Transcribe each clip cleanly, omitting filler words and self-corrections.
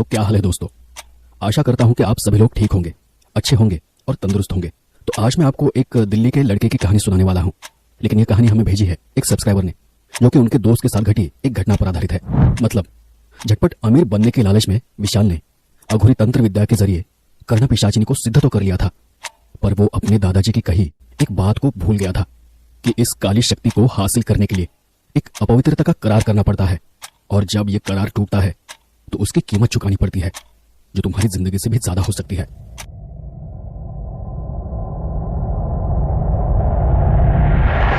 तो क्या हाल है दोस्तों। आशा करता हूं कि आप सभी लोग ठीक होंगे, अच्छे होंगे और तंदुरुस्त होंगे। तो आज मैं आपको एक दिल्ली के लड़के की कहानी सुनाने वाला हूं। लेकिन यह कहानी हमें भेजी है एक सब्सक्राइबर ने, जो कि उनके दोस्त के साथ घटी एक घटना पर आधारित है। मतलब झटपट अमीर बनने के लालच में विशाल ने अघोरी तंत्र विद्या के जरिए कर्ण पिशाचिनी को सिद्ध तो कर लिया था, पर वो अपने दादाजी की कही एक बात को भूल गया था कि इस काली शक्ति को हासिल करने के लिए एक अपवित्रता का करार करना पड़ता है, और जब यह करार टूटता है तो उसकी कीमत चुकानी पड़ती है, जो तुम्हारी जिंदगी से भी ज्यादा हो सकती है।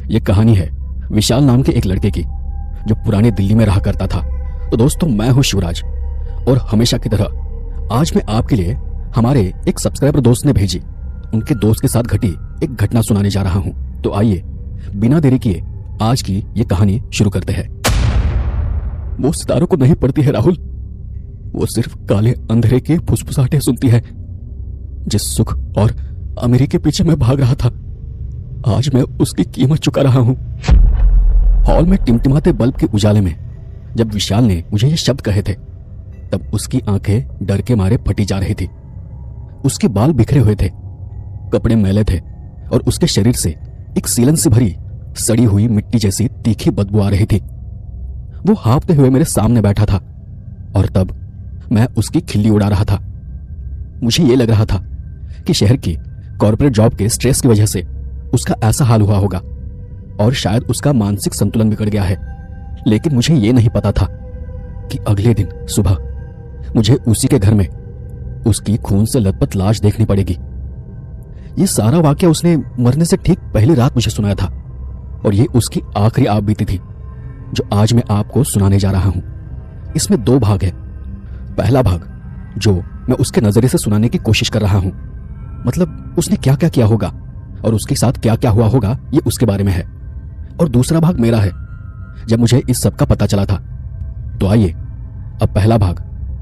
यह कहानी है विशाल नाम के एक लड़के की, जो पुरानी दिल्ली में रहा करता था। तो दोस्तों, मैं हूं शिवराज, और हमेशा की तरह आज मैं आपके लिए हमारे एक सब्सक्राइबर दोस्त ने भेजी उनके दोस्त के साथ घटी एक घटना सुनाने जा रहा हूं। तो आइए बिना देरी किए आज की ये कहानी शुरू करते हैं। वो सितारों को नहीं पढ़ती है राहुल, वो सिर्फ काले अंधेरे के फुसफुसाहटें सुनती है। जिस सुख और अमीरी के पीछे मैं भाग रहा था, आज मैं उसकी कीमत चुका रहा हूं। हॉल में टिमटिमाते बल्ब के उजाले में जब विशाल ने मुझे ये शब्द कहे थे, तब उसकी आंखें डर के मारे फटी जा रही थी। उसके बाल बिखरे हुए थे, कपड़े मैले थे, और उसके शरीर से एक सीलन से भरी सड़ी हुई मिट्टी जैसी तीखी बदबू आ रही थी। वो हाँफते हुए मेरे सामने बैठा था, और तब मैं उसकी खिल्ली उड़ा रहा था। मुझे यह लग रहा था कि शहर की कॉर्पोरेट जॉब के स्ट्रेस की वजह से उसका ऐसा हाल हुआ होगा, और शायद उसका मानसिक संतुलन बिगड़ गया है। लेकिन मुझे यह नहीं पता था कि अगले दिन सुबह मुझे उसी के घर में उसकी खून से लथपथ लाश देखनी पड़ेगी। यह सारा वाकया उसने मरने से ठीक पहली रात मुझे सुनाया था, और यह उसकी आखिरी आप बीती थी, जो आज मैं आपको सुनाने जा रहा हूं। इसमें दो भाग है। पहला भाग जो मैं उसके नजरिए से सुनाने की कोशिश कर रहा हूं, मतलब उसने क्या क्या किया होगा और उसके साथ क्या क्या हुआ होगा, ये उसके बारे में है। और दूसरा भाग मेरा है, जब मुझे इस सब का पता चला था। तो आइए अब पहला भाग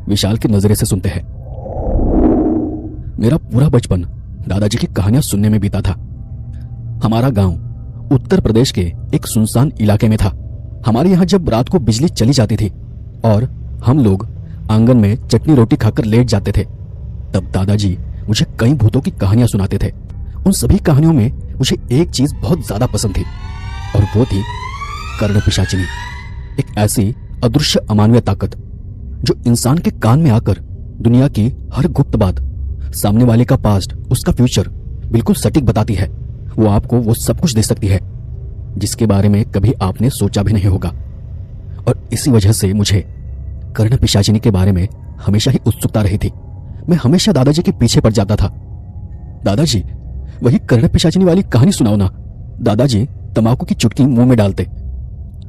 विशाल के नजरिए से सुनते हैं। मेरा पूरा बचपन दादाजी की कहानियां सुनने में बीता था। हमारा गांव उत्तर प्रदेश के एक सुनसान इलाके में था। हमारे यहां जब रात को बिजली चली जाती थी और हम लोग आंगन में चटनी रोटी खाकर लेट जाते थे, तब दादाजी मुझे कई भूतों की कहानियां सुनाते थे। उन सभी कहानियों में मुझे एक चीज बहुत ज्यादा पसंद थी, और वो थी कर्ण पिशाचिनी। एक ऐसी अदृश्य अमानवीय ताकत जो इंसान के कान में आकर दुनिया की हर गुप्त बात, सामने वाले का पास्ट, उसका फ्यूचर बिल्कुल सटीक बताती है। वो आपको वो सब कुछ दे सकती है जिसके बारे में कभी आपने सोचा भी नहीं होगा। और इसी वजह से मुझे कर्ण पिशाचिनी के बारे में हमेशा ही उत्सुकता रही थी। मैं हमेशा दादाजी के पीछे पड़ जाता था। दादाजी, वही कर्ण पिशाचिनी वाली कहानी सुनाओ ना। दादाजी तंबाकू की चुटकी मुंह में डालते,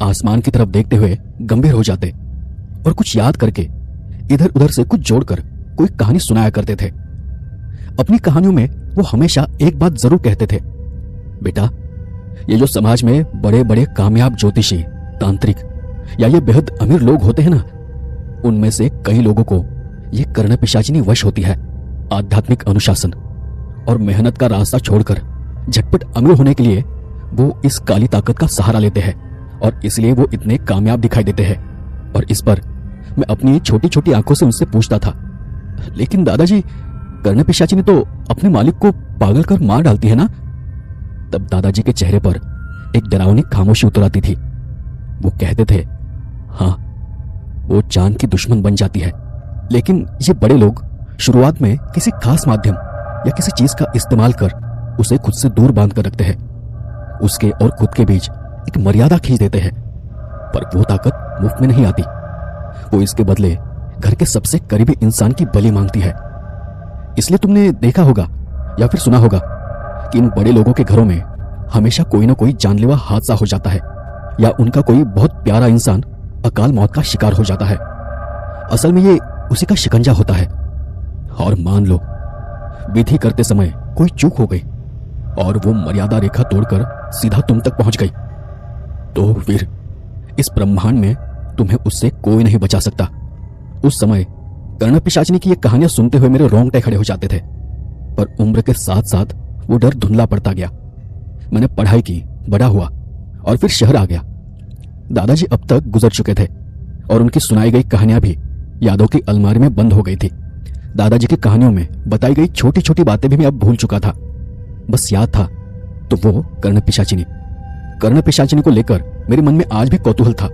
आसमान की तरफ देखते हुए गंभीर हो जाते, और कुछ याद करके इधर उधर से कुछ जोड़कर कोई कहानी सुनाया करते थे। अपनी कहानियों में वो हमेशा एक बात जरूर कहते थे, बेटा, ये जो समाज में बड़े बड़े कामयाब ज्योतिषी, तांत्रिक या ये बेहद अमीर लोग होते हैं ना, उनमें से कई लोगों को ये कर्ण पिशाचिनी वश होती है। आध्यात्मिक अनुशासन और मेहनत का रास्ता छोड़कर झटपट अमीर होने के लिए वो इस काली ताकत का सहारा लेते हैं, और इसलिए वो इतने कामयाब दिखाई देते हैं। और इस पर मैं अपनी छोटी छोटी आंखों से उनसे पूछता था, लेकिन दादाजी, कर्ण पिशाचिनी तो अपने मालिक को पागल कर मार डालती है ना? तब दादाजी के चेहरे पर एक डरावनी खामोशी उतर आती थी। वो कहते थे, हाँ, वो जान की दुश्मन बन जाती है, लेकिन ये बड़े लोग शुरुआत में किसी खास माध्यम या किसी चीज का इस्तेमाल कर उसे खुद से दूर बांध कर रखते हैं। उसके और खुद के बीच एक मर्यादा खींच देते हैं। पर वो ताकत मुफ्त में नहीं आती, वो इसके बदले घर के सबसे करीबी इंसान की बलि मांगती है। इसलिए तुमने देखा होगा या फिर सुना होगा कि इन बड़े लोगों के घरों में हमेशा कोई ना कोई जानलेवा हादसा हो जाता है, या उनका कोई बहुत प्यारा इंसान अकाल मौत का शिकार हो जाता है। असल में ये उसी का शिकंजा होता है। और मान लो विधि करते समय कोई चूक हो गई और वो मर्यादा रेखा तोड़कर सीधा तुम तक पहुंच गई, तो फिर इस ब्रह्मांड में तुम्हें उससे कोई नहीं बचा सकता। उस समय कर्ण पिशाचिनी की ये कहानियां सुनते हुए मेरे रोंगटे खड़े हो जाते थे, पर उम्र के साथ साथ वो डर धुंधला पड़ता गया। मैंने पढ़ाई की, बड़ा हुआ और फिर शहर आ गया। दादाजी अब तक गुजर चुके थे और उनकी सुनाई गई कहानियां भी यादों की अलमारी में बंद हो गई थी। दादाजी की कहानियों में बताई गई छोटी छोटी बातें भी मैं अब भूल चुका था। बस याद था तो वो कर्ण पिशाचिनी। कर्ण पिशाचिनी को लेकर मेरे मन में आज भी कौतूहल था।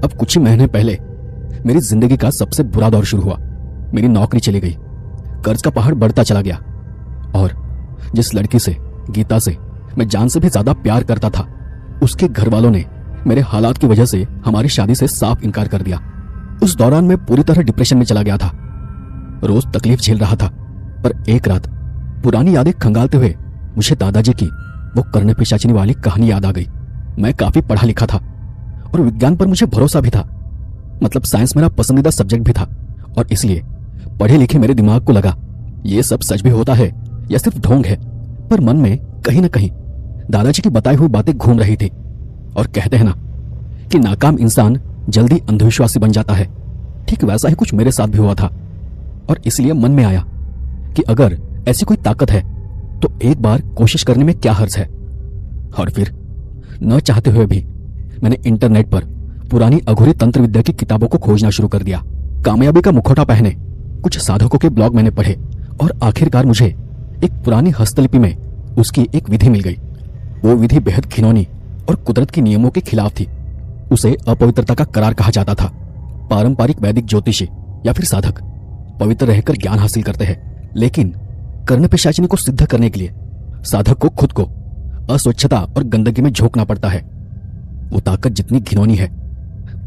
अब कुछ ही महीने पहले मेरी जिंदगी का सबसे बुरा दौर शुरू हुआ। मेरी नौकरी चली गई, कर्ज का पहाड़ बढ़ता चला गया और जिस लड़की से, गीता से मैं जान से भी ज्यादा प्यार करता था, उसके घर वालों ने मेरे हालात की वजह से हमारी शादी से साफ इनकार कर दिया। उस दौरान मैं पूरी तरह डिप्रेशन में चला गया था। रोज तकलीफ झेल रहा था, पर एक रात पुरानी यादें खंगालते हुए मुझे दादाजी की वो कर्ण पिशाचिनी वाली कहानी याद आ गई। मैं काफी पढ़ा लिखा था और विज्ञान पर मुझे भरोसा भी था। मतलब साइंस मेरा पसंदीदा सब्जेक्ट भी था और इसलिए पढ़े लिखे मेरे दिमाग को लगा ये सब सच भी होता है या सिर्फ ढोंग है। पर मन में कहीं ना कहीं दादाजी की बताई हुई बातें घूम रही थी। और कहते हैं ना कि नाकाम इंसान जल्दी अंधविश्वासी बन जाता है, ठीक वैसा ही कुछ मेरे साथ भी हुआ था। और इसलिए मन में आया कि अगर ऐसी कोई ताकत है तो एक बार कोशिश करने में क्या हर्ज है। और फिर न चाहते हुए भी मैंने इंटरनेट पर पुरानी अघोरी तंत्र विद्या की किताबों को खोजना शुरू कर दिया। कामयाबी का मुखौटा पहने कुछ साधकों के ब्लॉग मैंने पढ़े और आखिरकार मुझे एक पुरानी हस्तलिपि में उसकी एक विधि मिल गई। वो विधि बेहद घिनौनी और कुदरत के नियमों के खिलाफ थी। उसे अपवित्रता का करार कहा जाता था। पारंपरिक वैदिक ज्योतिषी या फिर साधक पवित्र रहकर ज्ञान हासिल करते हैं, लेकिन कर्ण पिशाचिनी को सिद्ध करने के लिए साधक को खुद को अस्वच्छता और गंदगी में झोंकना पड़ता है। वो ताकत जितनी घिनौनी है,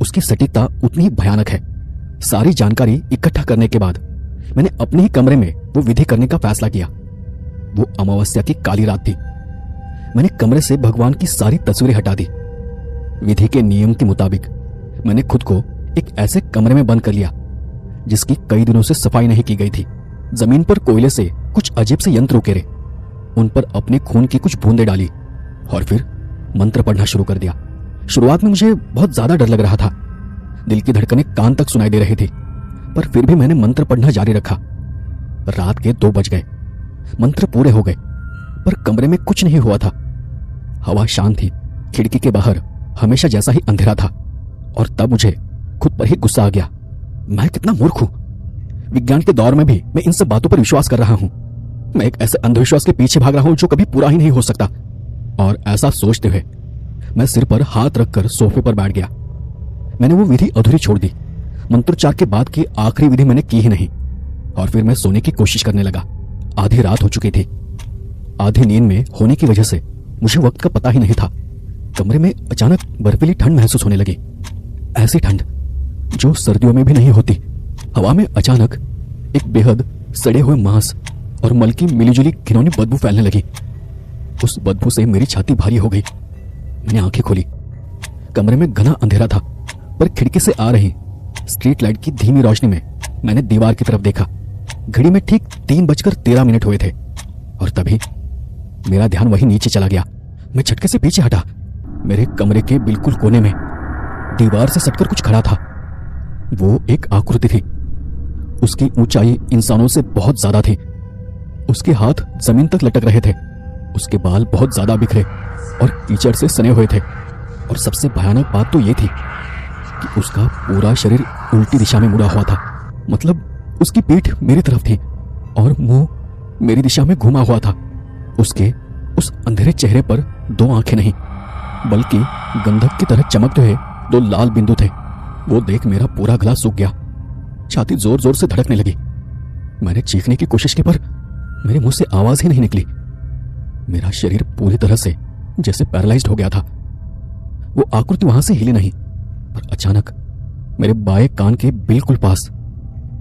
उसकी सटीकता उतनी ही भयानक है। सारी जानकारी इकट्ठा करने के बाद मैंने अपने ही कमरे में वो विधि करने का फैसला किया। वो अमावस्या की काली रात थी। मैंने कमरे से भगवान की सारी तस्वीरें हटा दी। विधि के नियम के मुताबिक मैंने खुद को एक ऐसे कमरे में बंद कर लिया जिसकी कई दिनों से सफाई नहीं की गई थी। जमीन पर कोयले से कुछ अजीब से यंत्र उकेरे, उन पर अपने खून की कुछ बूंदें डाली और फिर मंत्र पढ़ना शुरू कर दिया। शुरुआत में मुझे बहुत ज्यादा डर लग रहा था। दिल की धड़कनें कान तक सुनाई दे रही थी, पर फिर भी मैंने मंत्र पढ़ना जारी रखा। रात के 2 बज गए। मंत्र पूरे हो गए, पर कमरे में कुछ नहीं हुआ था। हवा शांत थी। खिड़की के बाहर हमेशा जैसा ही अंधेरा था। और तब मुझे खुद पर ही गुस्सा आ गया। मैं कितना मूर्ख हूं। विज्ञान के दौर में भी मैं इन सब बातों पर विश्वास कर रहा हूं। मैं एक ऐसे अंधविश्वास के पीछे भाग रहा हूं जो कभी पूरा ही नहीं हो सकता। और ऐसा सोचते हुए मैं सिर पर हाथ रखकर सोफे पर बैठ गया। मैंने वो विधि अधूरी छोड़ दी। मंत्रोच्चार के बाद की आखिरी विधि मैंने की ही नहीं। और फिर मैं सोने की कोशिश करने लगा। आधी रात हो चुकी थी। आधी नींद में होने की वजह से मुझे वक्त का पता ही नहीं था। कमरे में अचानक बर्फीली ठंड महसूस होने लगी। ऐसी ठंड जो सर्दियों में भी नहीं होती। हवा में अचानक एक बेहद सड़े हुए मांस और मल की मिलीजुली घिनौनी बदबू फैलने लगी। उस बदबू से मेरी छाती भारी हो गई। मैंने आंखें खोली। कमरे में घना अंधेरा था, पर खिड़की से आ रही स्ट्रीट लाइट की धीमी रोशनी में मैंने दीवार की तरफ देखा। घड़ी में ठीक 3:13 हुए थे और तभी मेरा ध्यान वहीं नीचे चला गया। मैं झटके से पीछे हटा। मेरे कमरे के बिल्कुल कोने में दीवार से सटकर कुछ खड़ा था। वो एक आकृति थी। उसकी ऊंचाई इंसानों से बहुत ज्यादा थी। उसके हाथ जमीन तक लटक रहे थे। उसके बाल बहुत ज्यादा बिखरे और कीचड़ से सने हुए थे। और सबसे भयानक बात तो ये थी कि उसका पूरा शरीर उल्टी दिशा में मुड़ा हुआ था। मतलब उसकी पीठ मेरी तरफ थी और मुंह मेरी दिशा में घुमा हुआ था। उसके उस अंधेरे चेहरे पर 2 आंखें नहीं, बल्कि गंधक की तरह चमकते हुए 2 लाल बिंदु थे। वो देख मेरा पूरा गला सूख गया। छाती जोर जोर से धड़कने लगी। मैंने चीखने की कोशिश की, पर मेरे मुंह से आवाज ही नहीं निकली। मेरा शरीर पूरी तरह से जैसे पैरालाइज्ड हो गया था। वो आकृति वहां से हिली नहीं, पर अचानक मेरे बाएं कान के बिल्कुल पास,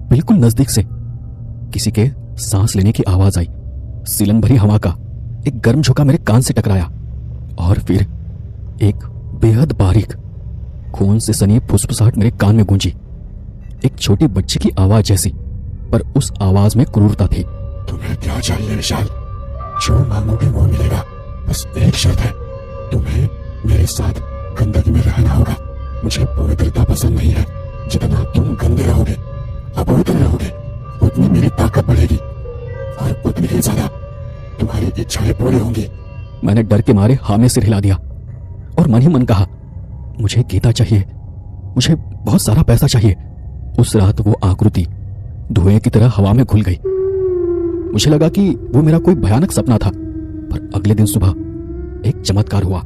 बिल्कुल नजदीक से किसी के सांस लेने की आवाज आई। सीलन भरी हवा का एक गर्म झोंका मेरे कान से टकराया और फिर एक बेहद बारीक खून से सनी फुसफुसाहट मेरे कान में गूंजी। एक छोटी बच्ची की आवाज जैसी, पर उस आवाज में क्रूरता थी। तुम्हें क्या चाहिए विशाल? जो मांगोगे वो मिलेगा। बस एक शर्त है, तुम्हें मेरे साथ गंदगी में रहना होगा। मुझे पवित्रता पसंद नहीं है। जितना तुम गंदे रहोगे, अपवित्र रहोगे, उतनी मेरी ताकत बढ़ेगी और उतनी ही ज्यादा तुम्हारी इच्छाएं पूरी होंगी। मैंने डर के मारे हाँ में सिर हिला दिया और मन ही मन कहा, मुझे गीता चाहिए, मुझे बहुत सारा पैसा चाहिए, उस रात वो आकृति धुएं की तरह हवा में घुल गई। मुझे लगा कि वो मेरा कोई भयानक सपना था, पर अगले दिन सुबह एक चमत्कार हुआ।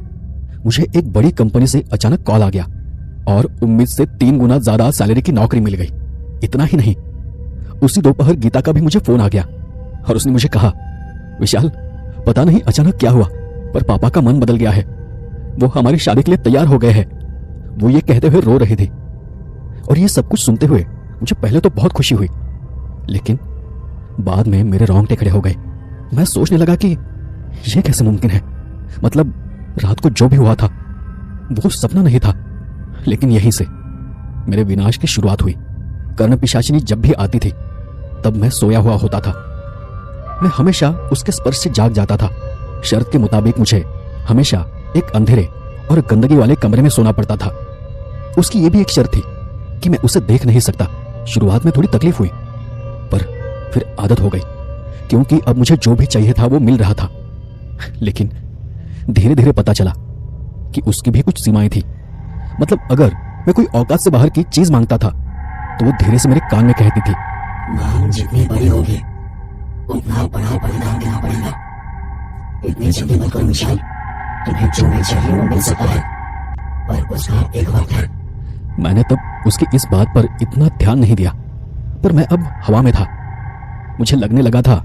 मुझे एक बड़ी कंपनी से अचानक कॉल आ गया और उम्मीद से 3 गुना ज्यादा सैलरी की नौकरी मिल गई। इतना ही नहीं, उसी दोपहर गीता का भी मुझे फोन आ गया और उसने मुझे कहा, विशाल, पता नहीं अचानक क्या हुआ, पर पापा का मन बदल गया है। वो हमारी शादी के लिए तैयार हो गए हैं। वो ये कहते हुए रो रहे थे। और ये सब कुछ सुनते हुए मुझे पहले तो बहुत खुशी हुई, लेकिन बाद में मेरे रोंगटे खड़े हो गए। मैं सोचने लगा कि ये कैसे मुमकिन है। मतलब रात को जो भी हुआ था वो सपना नहीं था। लेकिन यहीं से मेरे विनाश की शुरुआत हुई। कर्ण पिशाचिनी जब भी आती थी तब मैं सोया हुआ होता था। मैं हमेशा उसके स्पर्श से जाग जाता था। शर्त के मुताबिक मुझे हमेशा एक अंधेरे और गंदगी वाले कमरे में सोना पड़ता था। उसकी ये भी एक शर्त थी कि मैं उसे देख नहीं सकता। शुरुआत में थोड़ी तकलीफ हुई, पर फिर आदत हो गई, क्योंकि अब मुझे जो भी चाहिए था वो मिल रहा था। लेकिन धीरे धीरे पता चला कि उसकी भी कुछ सीमाएं थी। मतलब अगर मैं कोई औकात से बाहर की चीज मांगता था तो वो धीरे से मेरे कान में कहती थी, मांग जितनी बड़ी होगी उतना बड़ा बलिदान देना पड़ेगा। इतनी जल्दी मत करो विशाल, तुम्हें जो भी चाहिए वो मिल सकता है, पर उसका एक वक्त है। मैंने तब उसकी इस बात पर इतना ध्यान नहीं दिया, पर मैं अब हवा में था। मुझे लगने लगा था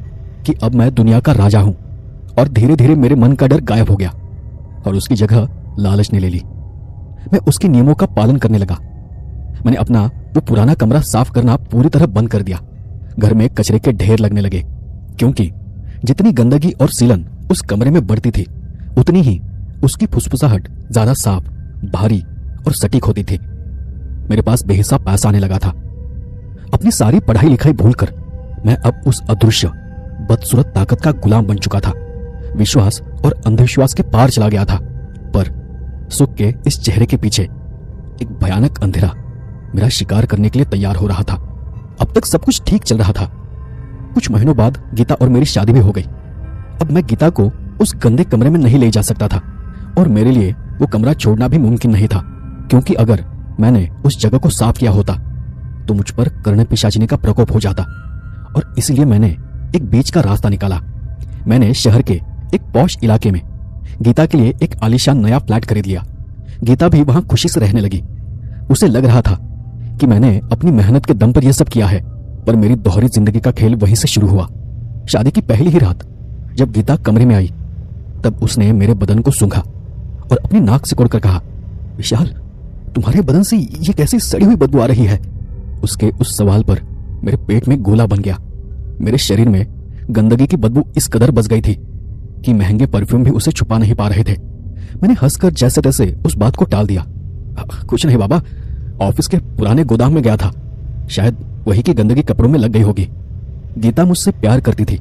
कि अब मैं दुनिया का राजा हूं, और धीरे धीरे मेरे मन का डर गायब हो गया और उसकी जगह लालच ने ले ली। मैं उसके नियमों का पालन करने लगा। मैंने अपना वो पुराना कमरा साफ करना पूरी तरह बंद कर दिया। घर में कचरे के ढेर लगने लगे, क्योंकि जितनी गंदगी और सीलन उस कमरे में बढ़ती थी उतनी ही उसकी फुसफुसाहट ज्यादा साफ, भारी और सटीक होती थी। मेरे पास बेहिसाब पैसा आने लगा था। अपनी सारी पढ़ाई लिखाई भूलकर मैं अब उस अदृश्य बदसूरत ताकत का गुलाम बन चुका था। विश्वास और अंधविश्वास के पार चला गया था, पर सुख के इस चेहरे के पीछे एक भयानक अंधेरा मेरा शिकार करने के लिए तैयार हो रहा था। अब तक सब कुछ ठीक चल रहा था। कुछ महीनों बाद गीता और मेरी शादी भी हो गई। अब मैं गीता को उस गंदे कमरे में नहीं ले जा सकता था, और मेरे लिए वो कमरा छोड़ना भी मुमकिन नहीं था, क्योंकि अगर मैंने उस जगह को साफ किया होता तो मुझ पर कर्ण पिशाचिनी का प्रकोप हो जाता। और इसलिए मैंने एक बीच का रास्ता निकाला। मैंने शहर के एक पॉश इलाके में गीता के लिए एक आलीशान नया फ्लैट खरीद लिया। गीता भी वहां खुशी से रहने लगी। उसे लग रहा था कि मैंने अपनी मेहनत के दम पर यह सब किया है, पर मेरी दोहरी जिंदगी का खेल वहीं से शुरू हुआ। शादी की पहली ही रात जब गीता कमरे में आई तब उसने मेरे बदन को सूंघा और अपनी नाक सिकोड़कर कहा, विशाल, तुम्हारे बदन से ये कैसी सड़ी हुई बदबू आ रही है। उसके उस सवाल पर मेरे पेट में गोला बन गया। मेरे शरीर में गंदगी की बदबू इस कदर बस गई थी कि महंगे परफ्यूम भी उसे छुपा नहीं पा रहे थे। मैंने हंसकर जैसे तैसे उस बात को टाल दिया। कुछ नहीं बाबा, ऑफिस के पुराने गोदाम में गया था, शायद वही की गंदगी कपड़ों में लग गई होगी। गीता मुझसे प्यार करती थी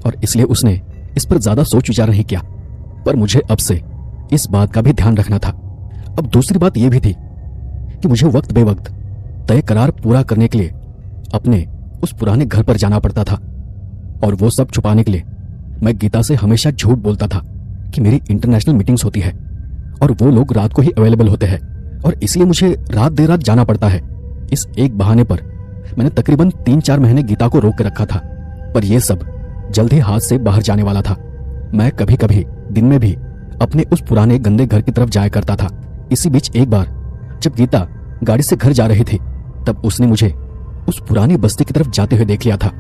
और इसलिए उसने इस पर ज्यादा सोच विचार नहीं किया, पर मुझे अब से इस बात का भी ध्यान रखना था। अब दूसरी बात यह भी थी कि मुझे वक्त बेवक्त तय करार पूरा करने के लिए अपने उस पुराने घर पर जाना पड़ता था, और वो सब छुपाने के लिए मैं गीता से हमेशा झूठ बोलता था कि मेरी इंटरनेशनल मीटिंग्स होती है और वो लोग रात को ही अवेलेबल होते हैं, और इसलिए मुझे रात देर रात जाना पड़ता है। इस एक बहाने पर मैंने तकरीबन 3-4 महीने गीता को रोक के रखा था, पर यह सब जल्द ही हाथ से बाहर जाने वाला था। मैं कभी कभी दिन में भी अपने उस पुराने गंदे घर की तरफ जाया करता था। इसी बीच एक बार जब गीता गाड़ी से घर जा रही थी तब उसने मुझे उस पुरानी बस्ती की तरफ जाते हुए देख लिया था।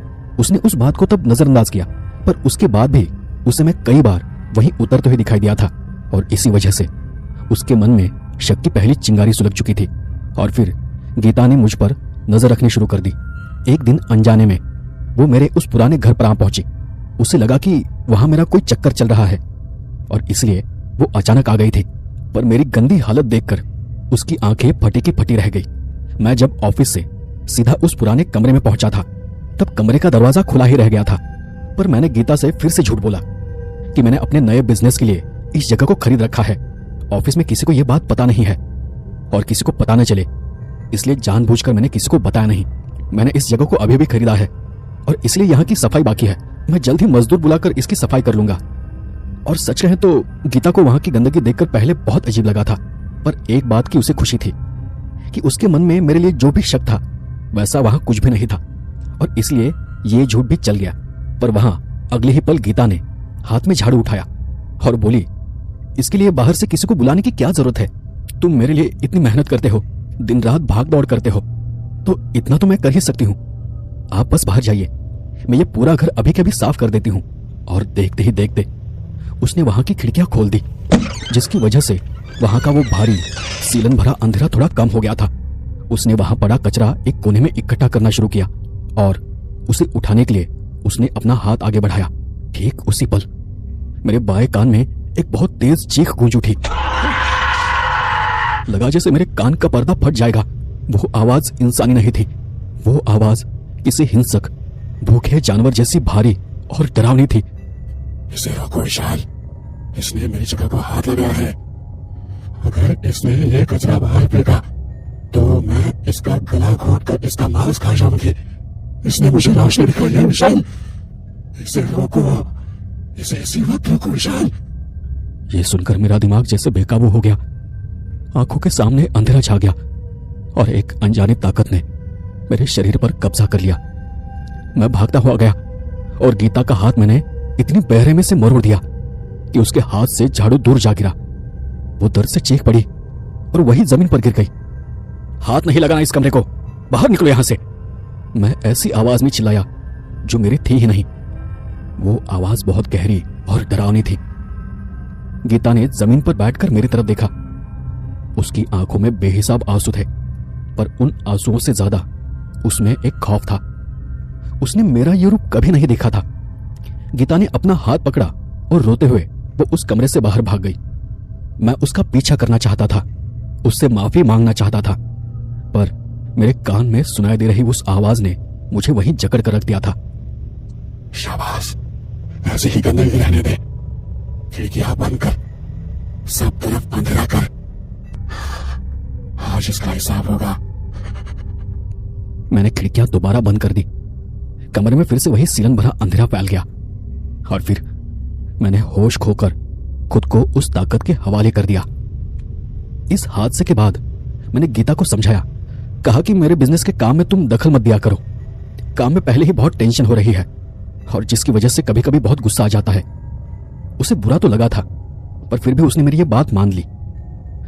उसने उस बात को तब नजरअंदाज किया, पर उसके बाद भी उसे मैं कई बार वहीं उतरते हुए दिखाई दिया था, और इसी वजह से उसके मन में शक की पहली चिंगारी सुलग चुकी थी। और फिर गीता ने मुझ पर नजर रखनी शुरू कर दी। एक दिन अनजाने में वो मेरे उस पुराने घर पर आ पहुंची। उसे लगा कि वहां मेरा कोई चक्कर चल रहा है, और इसलिए वो अचानक आ गई थी। पर मेरी गंदी हालत देखकर उसकी आंखें फटी की फटी रह गई। मैं जब ऑफिस से सीधा उस पुराने कमरे में पहुंचा था तब कमरे का दरवाजा खुला ही रह गया था, पर मैंने गीता से फिर से झूठ बोला कि मैंने अपने नए बिजनेस के लिए इस जगह को खरीद रखा है। ऑफिस में किसी को यह बात पता नहीं है और किसी को पता न चले, इसलिए जानबूझकर मैंने किसी को बताया नहीं। मैंने इस जगह को अभी भी खरीदा है और इसलिए यहाँ की सफाई बाकी है। मैं जल्द ही मजदूर बुलाकर इसकी सफाई कर लूंगा। और सच कहें तो गीता को वहां की गंदगी देखकर पहले बहुत अजीब लगा था, पर एक बात की उसे खुशी थी कि उसके मन में मेरे लिए जो भी शक था वैसा वहां कुछ भी नहीं था और इसलिए ये झूठ भी चल गया। पर वहां अगले ही पल गीता ने हाथ में झाड़ू उठाया और बोली, इसके लिए बाहर से किसी को बुलाने की क्या जरूरत है? तुम मेरे लिए इतनी मेहनत करते हो, दिन रात भाग दौड़ करते हो, तो इतना तो मैं कर ही सकती हूँ। आप बस बाहर जाइए, मैं ये पूरा घर अभी के अभी साफ कर देती हूँ। और देखते ही देखते उसने वहां की खिड़कियां खोल दी, जिसकी वजह से वहां का वो भारी सीलन भरा अंधेरा थोड़ा कम हो गया था। उसने वहां पड़ा कचरा एक कोने में इकट्ठा करना शुरू किया और उसे उठाने के लिए उसने अपना हाथ आगे बढ़ाया। ठीक उसी पल मेरे बाएं कान में एक बहुत तेज चीख गूंज उठी। लगा जैसे मेरे कान का पर्दा फट जाएगा। वो आवाज इंसानी नहीं थी, वो आवाज किसी हिंसक भूखे जानवर जैसी भारी और डरावनी थी। इसे रोको विशाल, इसने मेरी जगह को हाथ लगाया है। अगर इसने ये कचरा बाहर फेंका तो मैं इसका गला घोट कर इसका मांस खा जाऊंगी। इसने मुझे लाश नहीं दिखाई है विशाल, इसे रोको, इसे इसी वक्त रोको विशाल। ये सुनकर मेरा दिमाग जैसे बेकाबू हो गया। आंखों के सामने अंधेरा छा गया और एक अनजानी ताकत ने मेरे शरीर पर कब्जा कर लिया। मैं भागता हुआ गया और गीता का हाथ मैंने इतनी बहरे में से मरोड़ दिया कि उसके हाथ से झाड़ू दूर जा गिरा। वो दर्द से चीख पड़ी और वही जमीन पर गिर गई। हाथ नहीं लगाना इस कमरे को, बाहर निकलो यहां से, मैं ऐसी आवाज में चिल्लाया जो मेरी थी ही नहीं। वो आवाज बहुत गहरी और डरावनी थी। गीता ने जमीन पर बैठकर मेरी तरफ देखा। उसकी आंखों में बेहिसाब आंसू थे, पर उन आंसुओं से ज्यादा उसमें एक खौफ था। उसने मेरा ये रूप कभी नहीं देखा था। गीता ने अपना हाथ पकड़ा और रोते हुए वो उस कमरे से बाहर भाग गई। मैं उसका पीछा करना चाहता था, उससे माफी मांगना चाहता था, पर मेरे कान में सुनाई दे रही उस आवाज ने मुझे वहीं जकड़ कर रख दिया था। शाबाश, ऐसे ही गंदगी रहने दे। खिड़कियां बंद कर, सब तरफ अंधेरा कर। आज इसका हिसाब होगा। मैंने खिड़कियां दोबारा बंद कर दी। कमरे में फिर से वही सीलन भरा अंधेरा फैल गया और फिर मैंने होश खोकर खुद को उस ताकत के हवाले कर दिया। इस हादसे के बाद मैंने गीता को समझाया, कहा कि मेरे बिजनेस के काम में तुम दखल मत दिया करो। काम में पहले ही बहुत टेंशन हो रही है और जिसकी वजह से कभी कभी बहुत गुस्सा आ जाता है। उसे बुरा तो लगा था, पर फिर भी उसने मेरी ये बात मान ली।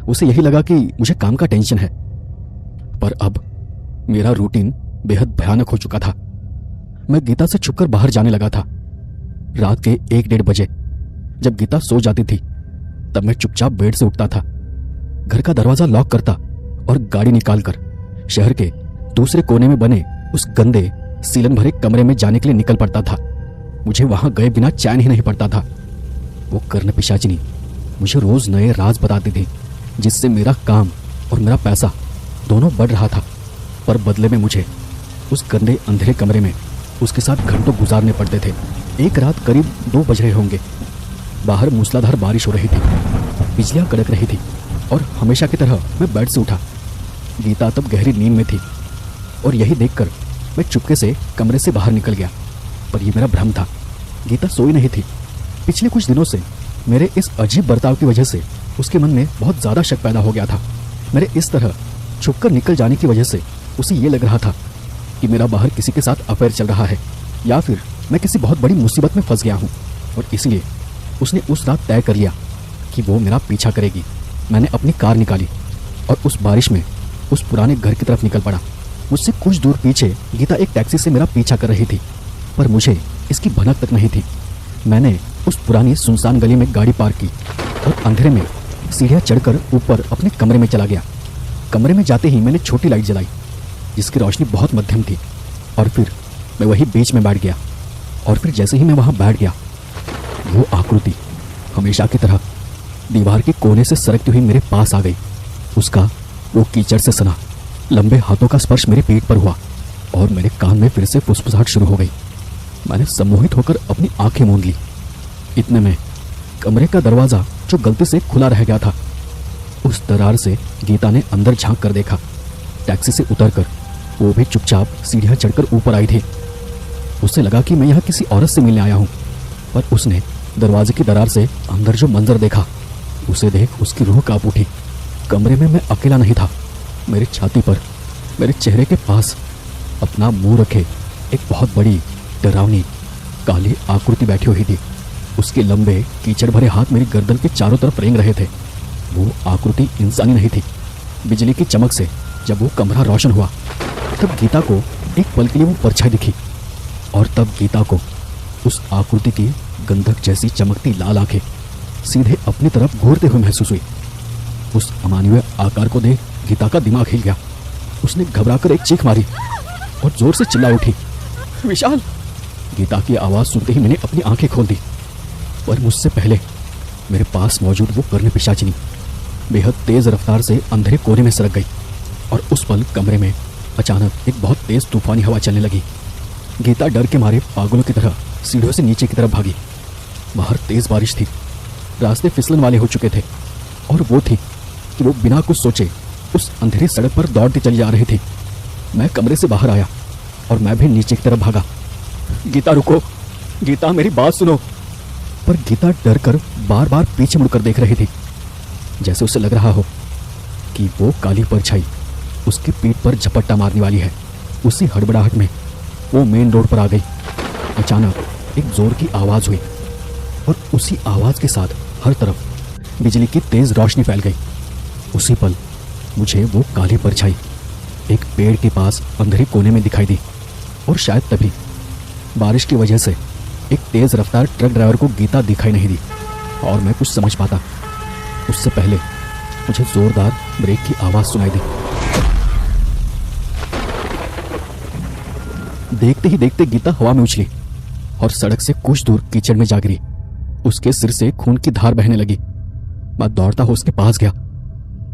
उसे यही लगा कि मुझे काम का टेंशन है। पर अब मेरा रूटीन बेहद भयानक हो चुका था। मैं गीता से छुपकर बाहर जाने लगा था। रात के 1-1:30 बजे जब गीता सो जाती थी तब मैं चुपचाप बेड से उठता था, घर का दरवाजा लॉक करता और गाड़ी निकालकर शहर के दूसरे कोने में बने उस गंदे सीलन भरे कमरे में जाने के लिए निकल पड़ता था। मुझे वहां गए बिना चैन ही नहीं पड़ता था। वो कर्ण पिशाचिनी मुझे रोज नए राज बताती थी, जिससे मेरा काम और मेरा पैसा दोनों बढ़ रहा था। पर बदले में मुझे उस गंदे अंधेरे कमरे में उसके साथ घंटों गुजारने पड़ते थे। एक रात करीब 2 बज रहे होंगे। बाहर मूसलाधार बारिश हो रही थी, बिजलियां कड़क रही थी और हमेशा की तरह मैं बेड से उठा। गीता तब गहरी नींद में थी और यही देखकर मैं चुपके से कमरे से बाहर निकल गया। पर यह मेरा भ्रम था, गीता सोई नहीं थी। पिछले कुछ दिनों से मेरे इस अजीब बर्ताव की वजह से उसके मन में बहुत ज्यादा शक पैदा हो गया था। मेरे इस तरह छुपकर निकल जाने की वजह से उसे ये लग रहा था कि मेरा बाहर किसी के साथ अफेयर चल रहा है या फिर मैं किसी बहुत बड़ी मुसीबत में फंस गया हूँ। और इसलिए उसने उस रात तय कर लिया कि वो मेरा पीछा करेगी। मैंने अपनी कार निकाली और उस बारिश में उस पुराने घर की तरफ निकल पड़ा। मुझसे कुछ दूर पीछे गीता एक टैक्सी से मेरा पीछा कर रही थी, पर मुझे इसकी भनक तक नहीं थी। मैंने उस पुरानी सुनसान गली में गाड़ी पार्क की और अंधेरे में सीढ़ियां चढ़कर ऊपर अपने कमरे में चला गया। कमरे में जाते ही मैंने छोटी लाइट जलाई जिसकी रोशनी बहुत मध्यम थी और फिर मैं वही बीच में बैठ गया। और फिर जैसे ही मैं वहां बैठ गया, वो आकृति हमेशा की तरह दीवार के कोने से सरकती हुई मेरे पास आ गई। उसका वो कीचड़ से सना लंबे हाथों का स्पर्श मेरी पीठ पर हुआ और मेरे कान में फिर से फुसफुसाहट शुरू हो गई। मैंने सम्मोहित होकर अपनी आंखें मूंद ली। इतने में कमरे का दरवाजा जो गलती से खुला रह गया था, उस दरार से गीता ने अंदर झांक कर देखा। टैक्सी से उतरकर वो भी चुपचाप सीढ़ियां चढ़कर ऊपर आई थी। उसे लगा कि मैं यहाँ किसी औरत से मिलने आया हूँ, पर उसने दरवाजे की दरार से अंदर जो मंजर देखा, उसे देख उसकी रूह कांप उठी। कमरे में मैं अकेला नहीं था। मेरी छाती पर, मेरे चेहरे के पास अपना मुंह रखे एक बहुत बड़ी डरावनी काली आकृति बैठी हुई थी। उसके लंबे कीचड़ भरे हाथ मेरी गर्दन के चारों तरफ रेंग रहे थे। वो आकृति इंसानी नहीं थी। बिजली की चमक से जब वो कमरा रोशन हुआ तब गीता को एक पल के लिए वो परछाई दिखी, और तब गीता को उस आकृति की गंधक जैसी चमकती लाल आंखें सीधे अपनी तरफ घूरते हुए महसूस हुई। उस अमानवीय आकार को देख गीता का दिमाग हिल गया। उसने घबराकर एक चीख मारी और जोर से चिल्ला उठी, विशाल। गीता की आवाज सुनते ही मैंने अपनी आंखें खोल दी, पर मुझसे पहले मेरे पास मौजूद वो कर्ण पिशाचिनी बेहद तेज रफ्तार से अंधेरे कोने में सरक गई, और उस पल कमरे में अचानक एक बहुत तेज तूफानी हवा चलने लगी। गीता डर के मारे पागलों की तरह सीढ़ियों से नीचे की तरफ भागी। बाहर तेज बारिश थी, रास्ते फिसलन वाले हो चुके थे, और वो थी कि वो बिना कुछ सोचे उस अंधेरी सड़क पर दौड़ती चली जा रही थी। मैं कमरे से बाहर आया और मैं भी नीचे की तरफ भागा। गीता रुको, गीता मेरी बात सुनो। पर गीता डर कर बार बार पीछे मुड़कर देख रही थी, जैसे उसे लग रहा हो कि वो काली परछाई उसकी पीठ पर झपट्टा मारने वाली है। उसी हड़बड़ाहट में वो मेन रोड पर आ गई। अचानक एक जोर की आवाज हुई, और उसी आवाज के साथ हर तरफ बिजली की तेज रोशनी फैल गई। उसी पल मुझे वो काली परछाई एक पेड़ के पास अंधेरे कोने में दिखाई दी, और शायद तभी बारिश की वजह से एक तेज रफ्तार ट्रक ड्राइवर को गीता दिखाई नहीं दी और मैं कुछ समझ पाता उससे पहले मुझे जोरदार ब्रेक की आवाज सुनाई दी। देखते ही देखते गीता हवा में उछली और सड़क से कुछ दूर कीचड़ में जा गिरी। उसके सिर से खून की धार बहने लगी। मैं दौड़ता हुआ उसके पास गया,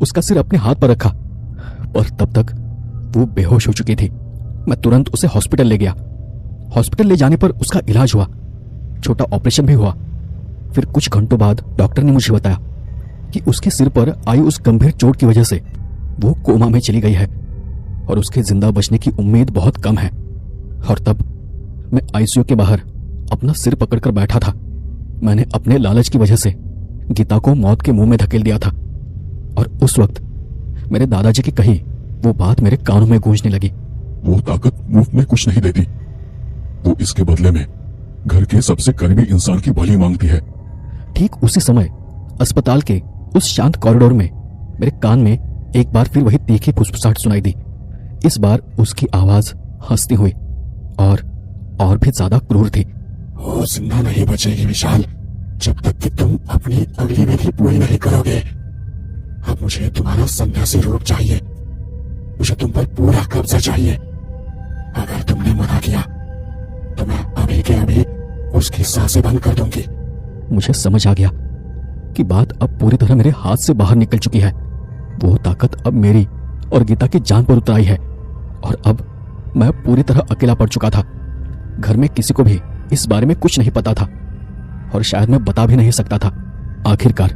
उसका सिर अपने हाथ पर रखा, और तब तक वो बेहोश हो चुकी थी। मैं तुरंत उसे हॉस्पिटल ले गया। हॉस्पिटल ले जाने पर उसका इलाज हुआ, छोटा ऑपरेशन भी हुआ। फिर कुछ घंटों बाद डॉक्टर ने मुझे बताया कि उसके सिर पर आई उस गंभीर चोट की वजह से वो कोमा में चली गई है और उसके जिंदा बचने की उम्मीद बहुत कम है। और तब मैं आईसीयू के बाहर अपना सिर पकड़कर बैठा था। मैंने अपने लालच की वजह से गीता को मौत के मुंह में धकेल दिया था, और उस वक्त मेरे दादाजी की कही वो बात मेरे कानों में गूंजने लगी। वो ताकत मुफ्त में कुछ नहीं देती, वो इसके बदले में घर के सबसे करीबी इंसान की भली मांगती है। ठीक उसी समय अस्पताल के उस शांत कॉरिडोर में मेरे कान में एक बार फिर वही तीखी फुसफुसाहट सुनाई दी। इस बार उसकी आवाज हंसती हुई और भी ज्यादा क्रूर थी। वो जिंदा नहीं बचेगी विशाल, जब तक कि तुम अपनी अगली विधि पूरी नहीं करोगे। अब मुझे तुम्हारा सन्यासी रूप चाहिए, मुझे तुम पर पूरा कब्जा चाहिए। अगर तुमने मना किया तो मैं अभी के अभी उसकी सांसें बंद कर दूंगी। मुझे समझ आ गया कि बात अब पूरी तरह मेरे हाथ से बाहर निकल चुकी है। वो ताकत अब मेरी और गीता की जान पर उतर आई है, और अब मैं पूरी तरह अकेला पड़ चुका था। घर में किसी को भी इस बारे में कुछ नहीं पता था, और शायद मैं बता भी नहीं सकता था। आखिरकार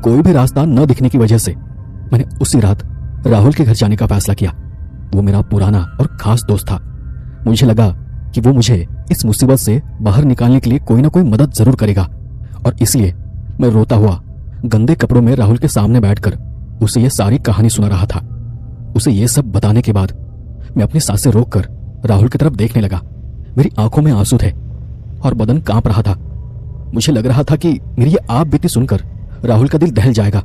कोई भी रास्ता न दिखने की वजह से मैंने उसी रात राहुल के घर जाने का फैसला किया। वो मेरा पुराना और खास दोस्त था। मुझे लगा कि वो मुझे इस मुसीबत से बाहर निकालने के लिए कोई ना कोई मदद जरूर करेगा, और इसलिए मैं रोता हुआ गंदे कपड़ों में राहुल के सामने बैठकर उसे ये सारी कहानी सुना रहा था। उसे ये सब बताने के बाद मैं अपनी सांसें रोककर राहुल की तरफ देखने लगा। मेरी आंखों में आंसू थे और बदन कांप रहा था। मुझे लग रहा था कि मेरी ये आप बीती सुनकर राहुल का दिल दहल जाएगा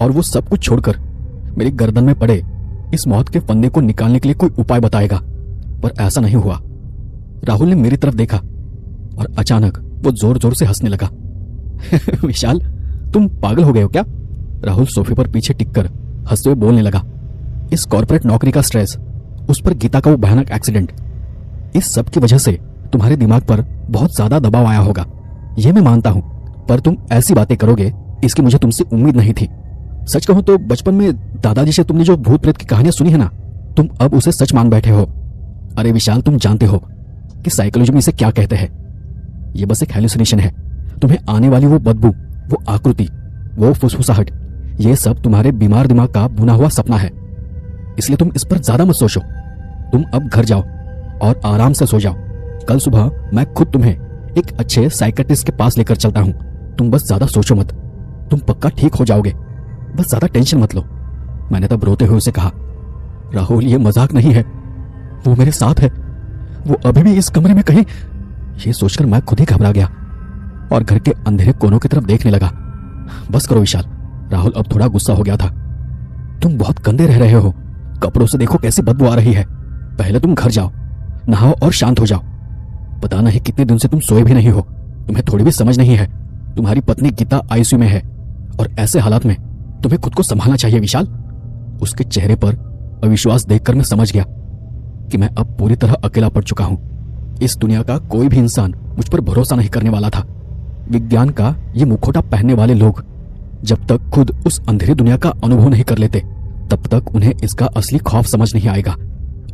और वो सब कुछ छोड़कर मेरी गर्दन में पड़े इस मौत के फंदे को निकालने के लिए कोई उपाय बताएगा। पर ऐसा नहीं हुआ। राहुल ने मेरी तरफ देखा और अचानक वो जोर जोर से हंसने लगा। विशाल, तुम पागल हो गए हो क्या? राहुल सोफे पर पीछे टिककर हंसते हुए बोलने लगा। इस कॉर्पोरेट नौकरी का स्ट्रेस, उस पर गीता का वो भयानक एक्सीडेंट, इस सब की वजह से तुम्हारे दिमाग पर बहुत ज्यादा दबाव आया होगा, यह मैं मानता हूं। पर तुम ऐसी बातें करोगे इसकी मुझे तुमसे उम्मीद नहीं थी। सच कहूं तो बचपन में दादाजी से तुमने जो भूत प्रेत की कहानियां सुनी है ना, तुम अब उसे सच मान बैठे हो। अरे विशाल, तुम जानते हो कि साइकोलॉजी में इसे क्या कहते हैं। यह बस एक हेलुसिनेशन है। तुम्हें आने वाली वो बदबू, वो आकृति, वो फुसफुसाहट, ये सब तुम्हारे बीमार दिमाग का बुना हुआ सपना है। इसलिए तुम इस पर ज्यादा मत सोचो। तुम अब घर जाओ और आराम से सो जाओ। कल सुबह मैं खुद तुम्हें एक अच्छे साइकियाट्रिस्ट के पास लेकर चलता हूं। तुम बस ज्यादा सोचो मत, तुम पक्का ठीक हो जाओगे। बस ज्यादा टेंशन मत लो। मैंने तब रोते हुए उसे कहा, राहुल, ये मजाक नहीं है। वो मेरे साथ है, वो अभी भी इस कमरे में कहीं। ये सोचकर मैं खुद ही घबरा गया और घर के अंधेरे कोनों की तरफ देखने लगा। बस करो विशाल, राहुल अब थोड़ा गुस्सा हो गया था। तुम बहुत गंदे रह रहे हो, कपड़ों से देखो कैसी बदबू आ रही है। पहले तुम घर जाओ, नहाओ और शांत हो जाओ। पता नहीं कितने दिन से तुम सोए भी नहीं हो, तुम्हें थोड़ी भी समझ नहीं है। तुम्हारी पत्नी गीता आईसीयू में है और ऐसे हालात में तुम्हें खुद को संभालना चाहिए विशाल। उसके चेहरे पर अविश्वास देखकर मैं समझ गया कि मैं अब पूरी तरह अकेला पड़ चुका हूं। इस दुनिया का कोई भी इंसान मुझ पर भरोसा नहीं करने वाला था। विज्ञान का ये मुखौटा पहनने वाले लोग जब तक खुद उस अंधेरी दुनिया का अनुभव नहीं कर लेते, तब तक उन्हें इसका असली खौफ समझ नहीं आएगा।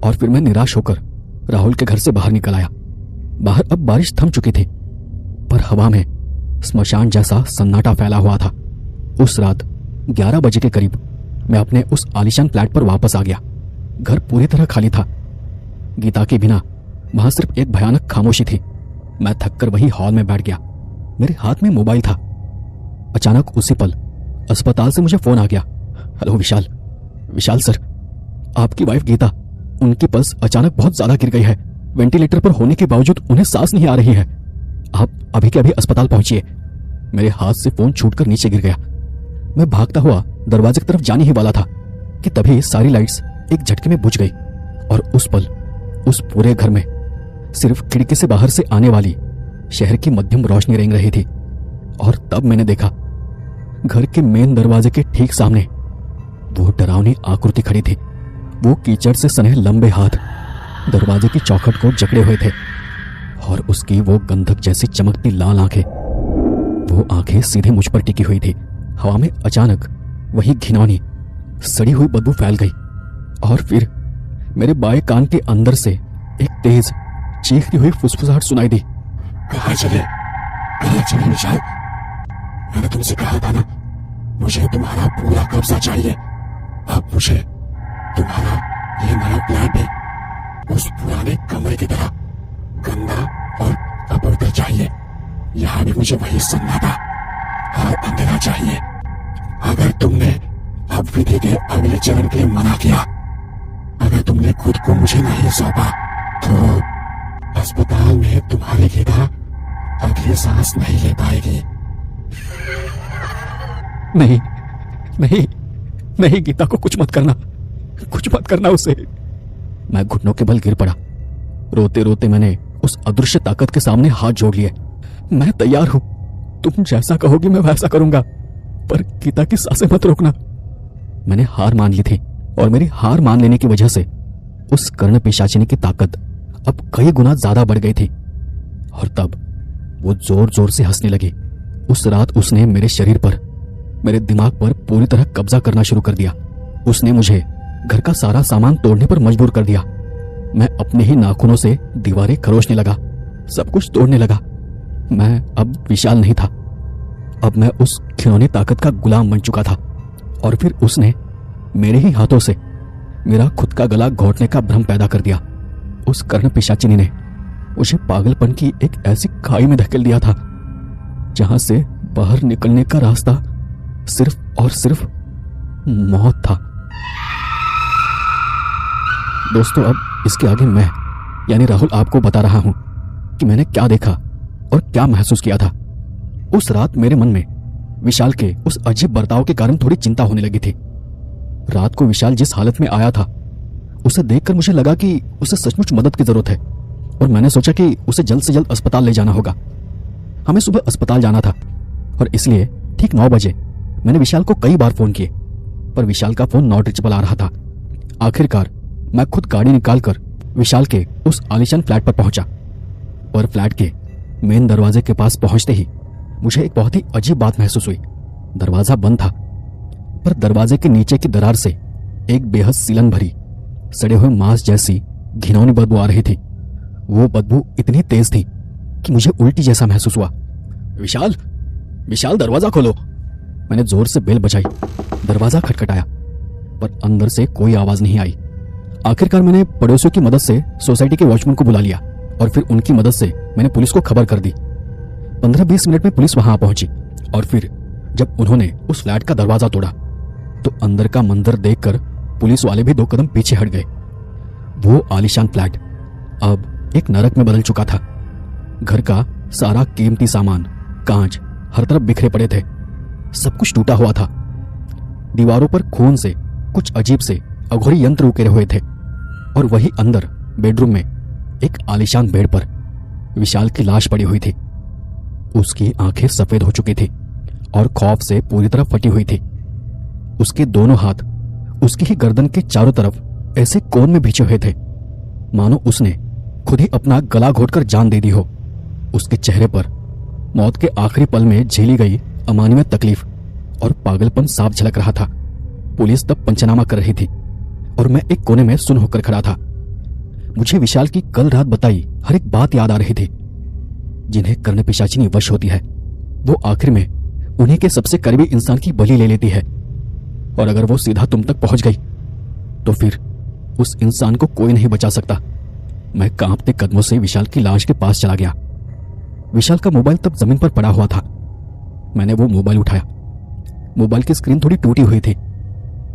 और फिर मैं निराश होकर राहुल के घर से बाहर निकल आया। बाहर अब बारिश थम चुकी थी, पर हवा में स्मशान जैसा सन्नाटा फैला हुआ था। उस रात 11 बजे के करीब मैं अपने उस आलीशान फ्लैट पर वापस आ गया। घर पूरी तरह खाली था। गीता के बिना वहां सिर्फ एक भयानक खामोशी थी। मैं थककर वही हॉल में बैठ गया। मेरे हाथ में मोबाइल था। अचानक उसी पल अस्पताल से मुझे फोन आ गया। हेलो विशाल। विशाल सर, आपकी वाइफ गीता, उनकी पल्स अचानक बहुत ज्यादा गिर गई है। वेंटिलेटर पर होने के बावजूद उन्हें सांस नहीं आ रही है। आप अभी के अभी अस्पताल पहुंचिए। मेरे हाथ से फोन छूटकर नीचे गिर गया। मैं भागता हुआ दरवाजे की तरफ जाने ही वाला था कि तभी सारी लाइट्स एक झटके में बुझ गई और उस पल उस पूरे घर में सिर्फ खिड़की से बाहर से आने वाली शहर की मध्यम रोशनी रेंग रही थी। और तब मैंने देखा घर के मेन दरवाजे के ठीक सामने वो डरावनी आकृति खड़ी थी। वो कीचड़ से सने लंबे हाथ दरवाजे की चौखट को जकड़े हुए थे और उसकी वो गंधक जैसी चमकती लाल आंखें, वो आंखें सीधे मुझ पर टिकी हुई थी। हवा में अचानक वही घिनौनी सड़ी हुई बदबू फैल गई और फिर मेरे बाएं कान के अंदर से एक तेज चीखती हुई फुसफुसाहट सुनाई दी। कहाँ चले विशाल? मैंने तुमसे कहा था ना, मुझे तुम्हारा पूरा कब्जा चाहिए। अब मुझे तुम्हारा ये नया फ्लैट भी उस पुराने कमरे की तरह गंदा और अपवित्र चाहिए। यहाँ भी मुझे वही सन्नाटा और अंधेरा चाहिए। अगर तुमने अब विधि के अगले चरण के लिए मना किया, अगर तुमने खुद को मुझे नहीं सौंपा, तो अस्पताल में तुम्हारी गीता अगली सांस नहीं ले पाएगी। नहीं नहीं नहीं, गीता को कुछ मत करना उसे। मैं घुटनों के बल गिर पड़ा। रोते रोते मैंने उस अदृश्य ताकत के सामने हाथ जोड़ लिए। मैं तैयार हूं, तुम जैसा कहोगी मैं वैसा करूंगा, पर गीता की सांसें मत रोकना। मैंने हार मान ली थी और मेरी हार मान लेने की वजह से उस कर्ण पिशाचिनी की ताकत अब कई गुना ज्यादा बढ़ गई थी। और तब वो जोर जोर से हंसने लगी। उस रात उसने मेरे शरीर पर, मेरे दिमाग पर पूरी तरह कब्जा करना शुरू कर दिया। उसने मुझे घर का सारा सामान तोड़ने पर मजबूर कर दिया। मैं अपने ही नाखूनों से दीवारें खरोचने लगा, सब कुछ तोड़ने लगा। मैं अब विशाल नहीं था, अब मैं उस घिनौनी ताकत का गुलाम बन चुका था। और फिर उसने मेरे ही हाथों से मेरा खुद का गला घोंटने का भ्रम पैदा कर दिया। उस कर्ण पिशाचिनी ने मुझे पागलपन की एक ऐसी खाई में धकेल दिया था जहां से बाहर निकलने का रास्ता सिर्फ और सिर्फ मौत था। दोस्तों, अब इसके आगे मैं यानी राहुल आपको बता रहा हूं कि मैंने क्या देखा और क्या महसूस किया था। उस रात मेरे मन में विशाल के उस अजीब बर्ताव के कारण थोड़ी चिंता होने लगी थी। रात को विशाल जिस हालत में आया था, उसे देखकर मुझे लगा कि उसे सचमुच मदद की जरूरत है और मैंने सोचा कि उसे जल्द से जल्द अस्पताल ले जाना होगा। हमें सुबह अस्पताल जाना था और इसलिए ठीक 9 बजे मैंने विशाल को कई बार फोन किए, पर विशाल का फोन नॉट रीचेबल आ रहा था। आखिरकार मैं खुद गाड़ी निकालकर विशाल के उस आलीशान फ्लैट पर पहुंचा, पर फ्लैट के मेन दरवाजे के पास पहुंचते ही मुझे एक बहुत ही अजीब बात महसूस हुई। दरवाजा बंद था, पर दरवाजे के नीचे की दरार से एक बेहद सीलन भरी, सड़े हुए मांस जैसी घिनौनी बदबू आ रही थी। वो बदबू इतनी तेज थी कि मुझे उल्टी जैसा महसूस हुआ। विशाल, विशाल दरवाजा खोलो। मैंने जोर से बेल बजाई। दरवाजा खटखटाया, पर अंदर से कोई आवाज नहीं आई। आखिरकार मैंने पड़ोसियों की मदद से सोसाइटी के वॉचमैन को बुला लिया और फिर उनकी मदद से मैंने पुलिस को खबर कर दी। 15-20 मिनट में पुलिस वहां पहुंची और फिर जब उन्होंने उस फ्लैट का दरवाजा तोड़ा तो अंदर का मंजर देखकर पुलिस वाले भी 2 कदम पीछे हट गए। वो आलीशान फ्लैट अब एक नरक में बदल चुका था। घर का सारा कीमती सामान, कांच हर तरफ बिखरे पड़े थे। सब कुछ टूटा हुआ था। दीवारों पर खून से कुछ अजीब से अघोरी यंत्र उकेरे हुए थे। और वही अंदर बेडरूम में एक आलीशान बेड पर विशाल की लाश पड़ी हुई थी। उसकी आंखें सफेद हो चुकी थी और खौफ से पूरी तरह फटी हुई थी। उसके दोनों हाथ उसकी ही गर्दन के चारों तरफ ऐसे कोन में बिछे हुए थे, मानो उसने खुद ही अपना गला घोटकर जान दे दी हो। उसके चेहरे पर मौत के आखिरी पल में झेली गई अमानवीय तकलीफ और पागलपन साफ झलक रहा था। पुलिस तब पंचनामा कर रही थी और मैं एक कोने में सुन होकर खड़ा था। मुझे विशाल की कल रात बताई हर एक बात याद आ रही थी। जिन्हें कर्ण पिशाचिनी वश होती है, वो आखिर में उन्हीं के सबसे करीबी इंसान की बलि ले लेती है। और अगर वो सीधा तुम तक पहुंच गई तो फिर उस इंसान को कोई नहीं बचा सकता। मैं कांपते कदमों से विशाल की लाश के पास चला गया। विशाल का मोबाइल तब जमीन पर पड़ा हुआ था। मैंने वो मोबाइल उठाया। मोबाइल की स्क्रीन थोड़ी टूटी हुई थी,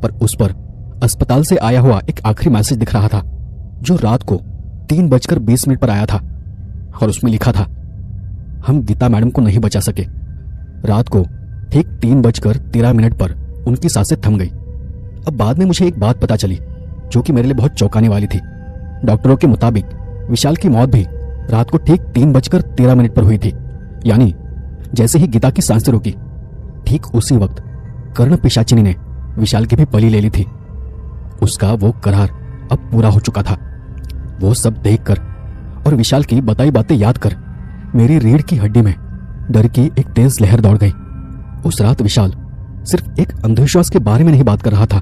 पर उस पर अस्पताल से आया हुआ एक आखिरी मैसेज दिख रहा था, जो रात को 3:20 पर आया था। और उसमें लिखा था, हम गीता मैडम को नहीं बचा सके। रात को ठीक 3:13 पर उनकी सांसें थम गई। अब बाद में मुझे एक बात पता चली जो कि मेरे लिए बहुत चौंकाने वाली थी। डॉक्टरों के मुताबिक विशाल की मौत भी रात को ठीक 3:13 पर हुई थी। यानी जैसे ही गीता की सांसें रुकी, ठीक उसी वक्त कर्ण पिशाचिनी ने विशाल की भी बलि ले ली थी। उसका वो करार अब पूरा हो चुका था। वो सब देखकर और विशाल की बताई बातें याद कर मेरी रीढ़ की हड्डी में डर की एक तेज लहर दौड़ गई। उस रात विशाल सिर्फ एक अंधविश्वास के बारे में नहीं बात कर रहा था,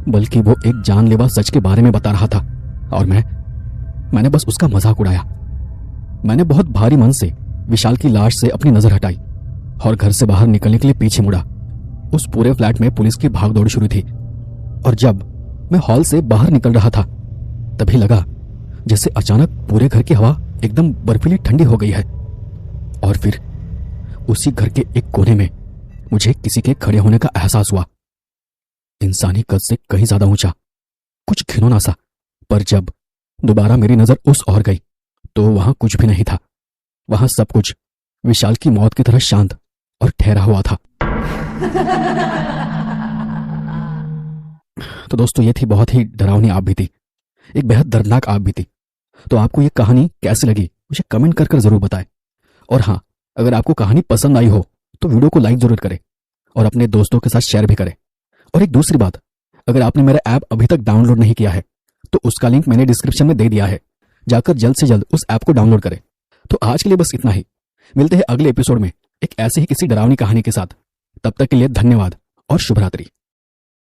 बल्कि वो एक जानलेवा सच के बारे में बता रहा था। और मैंने बस उसका मजाक उड़ाया। मैंने बहुत भारी मन से विशाल की लाश से अपनी नजर हटाई और घर से बाहर निकलने के लिए पीछे मुड़ा। उस पूरे फ्लैट में पुलिस की भागदौड़ शुरू थी। और जब मैं हॉल से बाहर निकल रहा था, तभी लगा जैसे अचानक पूरे घर की हवा एकदम बर्फीली ठंडी हो गई है। और फिर उसी घर के एक कोने में मुझे किसी के खड़े होने का एहसास हुआ। इंसानी कद से कहीं ज्यादा ऊंचा, कुछ घिनौना सा। पर जब दोबारा मेरी नजर उस ओर गई तो वहां कुछ भी नहीं था। वहां सब कुछ विशाल की मौत की तरह शांत और ठहरा हुआ था। तो दोस्तों, ये थी बहुत ही डरावनी आप बीती, एक बेहद दर्दनाक आप बीती। तो आपको ये कहानी कैसी लगी मुझे कमेंट कर जरूर बताएं। और हाँ, अगर आपको कहानी पसंद आई हो तो वीडियो को लाइक जरूर करें और अपने दोस्तों के साथ शेयर भी करें। और एक दूसरी बात, अगर आपने मेरा ऐप अभी तक डाउनलोड नहीं किया है तो उसका लिंक मैंने डिस्क्रिप्शन में दे दिया है। जाकर जल्द से जल्द उस ऐप को डाउनलोड करें। तो आज के लिए बस इतना ही। मिलते हैं अगले एपिसोड में एक ऐसे ही किसी डरावनी कहानी के साथ। तब तक के लिए धन्यवाद और शुभ रात्रि।